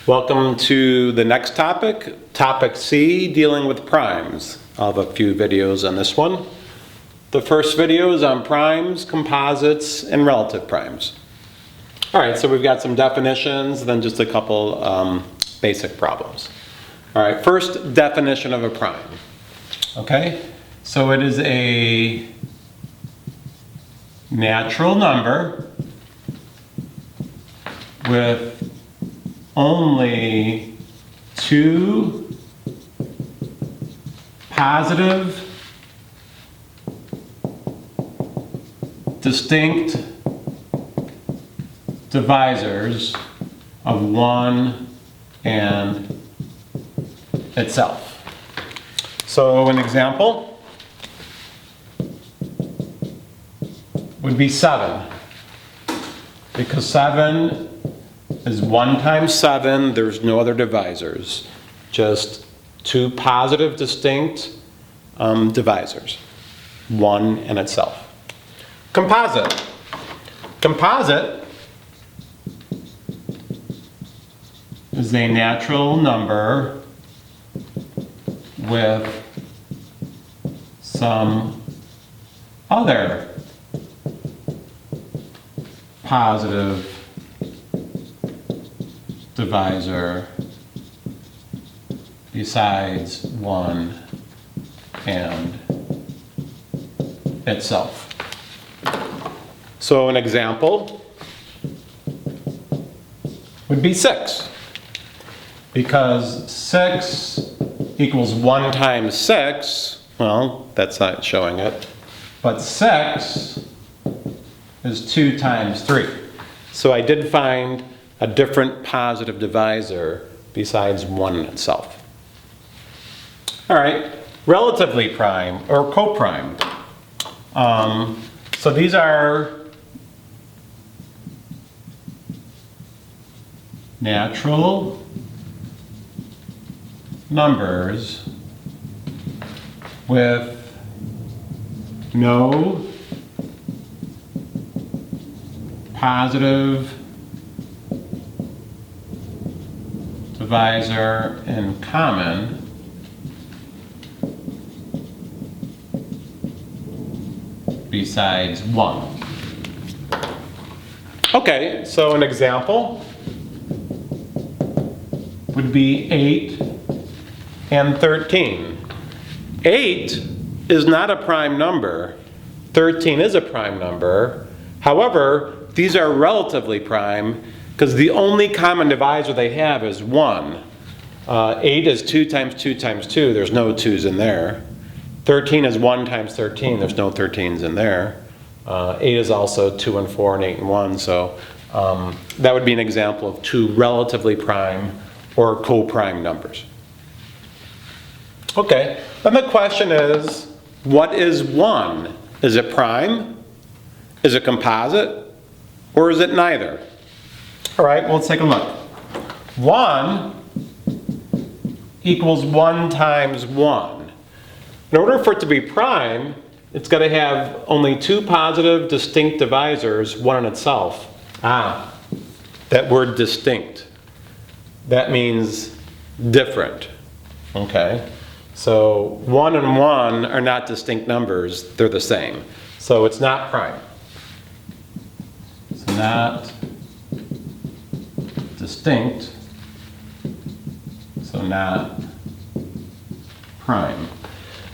Welcome to the next topic, topic C, dealing with primes. I'll have a few videos on this one. The first video is on primes, composites, and relative primes. All right, so we've got some definitions, then just a couple basic problems. All right, first definition of a prime. Okay, so it is a natural number with only two positive, distinct divisors of 1 and itself. So an example would be 7, because 7 is 1 times 7, there's no other divisors, just two positive distinct divisors, 1 and itself. Composite. Composite is a natural number with some other positive divisor besides 1 and itself. So an example would be 6, because 6 equals 1 times 6, well, that's not showing it, but 6 is 2 times 3. So I did find a different positive divisor besides 1 in itself. All right, relatively prime or coprime. So these are natural numbers with no positive divisor in common besides 1. Okay, so an example would be 8 and 13. 8 is not a prime number. 13 is a prime number. However, these are relatively prime because the only common divisor they have is 1. 8 is 2 times 2 times 2. There's no 2's in there. 13 is 1 times 13. There's no 13's in there. 8 is also 2 and 4 and 8 and 1. So that would be an example of two relatively prime or coprime numbers. Okay, then the question is, what is 1? Is it prime? Is it composite? Or is it neither? All right, well, let's take a look. 1 equals 1 times 1. In order for it to be prime, it's got to have only two positive distinct divisors, 1 in itself. That word distinct. That means different. Okay? So 1 and 1 are not distinct numbers, they're the same. So it's not prime. It's not distinct, so not prime.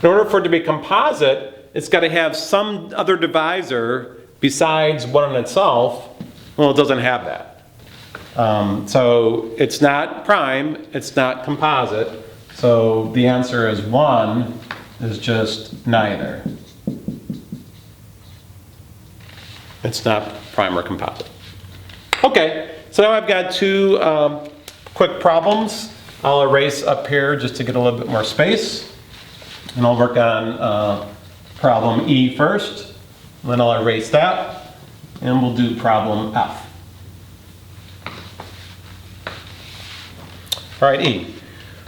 In order for it to be composite, it's got to have some other divisor besides 1 in itself. Well, it doesn't have that. So it's not prime, it's not composite. So the answer is 1 is just neither. It's not prime or composite. Okay, so now I've got two quick problems. I'll erase up here just to get a little bit more space. And I'll work on problem E first. Then I'll erase that. And we'll do problem F. All right, E.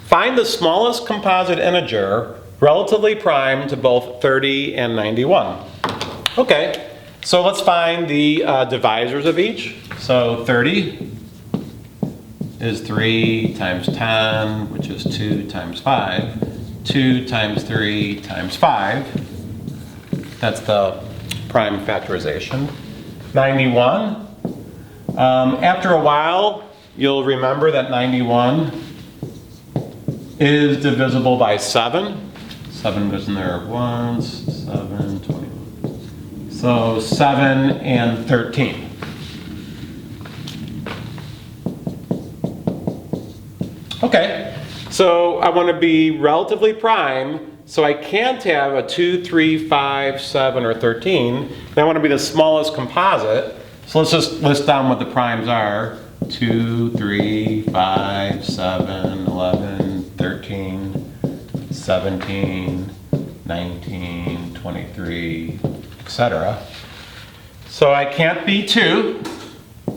Find the smallest composite integer relatively prime to both 30 and 91. Okay, so let's find the divisors of each. So 30 is 3 times 10, which is 2 times 5. 2 times 3 times 5. That's the prime factorization. 91. After a while, you'll remember that 91 is divisible by 7. 7 goes in there once, 7, 21. So 7 and 13. Okay, so I want to be relatively prime, so I can't have a 2, 3, 5, 7, or 13. And I want to be the smallest composite. So let's just list down what the primes are. 2, 3, 5, 7, 11, 13, 17, 19, 23, etc. So I can't be 2,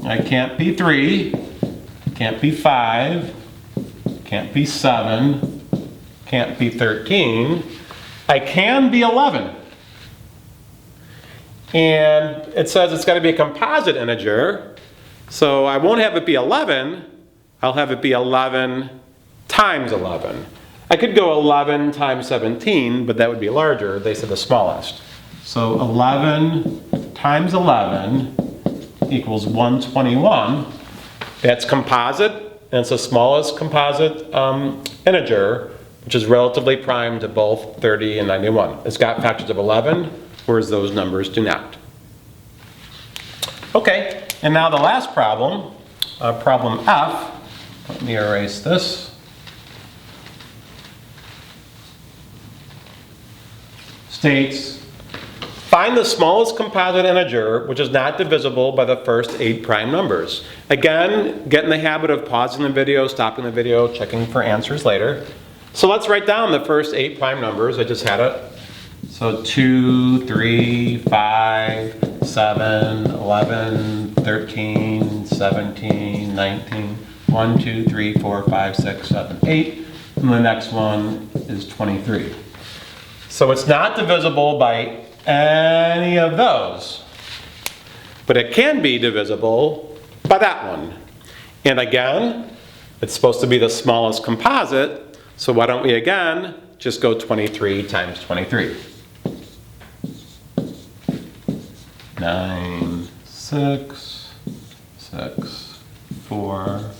I can't be 3, can't be 5, can't be 7, can't be 13. I can be 11. And it says it's got to be a composite integer. So I won't have it be 11, I'll have it be 11 times 11. I could go 11 times 17, but that would be larger. They said the smallest. So 11 times 11 equals 121. That's composite, and it's the smallest composite integer, which is relatively prime to both 30 and 91. It's got factors of 11, whereas those numbers do not. Okay, and now the last problem, problem F. Let me erase this. States, find the smallest composite integer which is not divisible by the first 8 prime numbers. Again, get in the habit of pausing the video, stopping the video, checking for answers later. So let's write down the first 8 prime numbers. I just had it. So 2, 3, 5, 7, 11, 13, 17, 19, 1, 2, 3, 4, 5, 6, 7, 8. And the next one is 23. So it's not divisible by any of those, but it can be divisible by that one. And again, it's supposed to be the smallest composite, so why don't we again just go 23 times 23. 9, 6, 6, 4,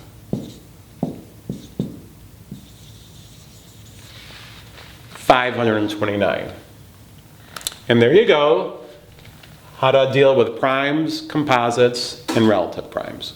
529. And there you go, how to deal with primes, composites, and relative primes.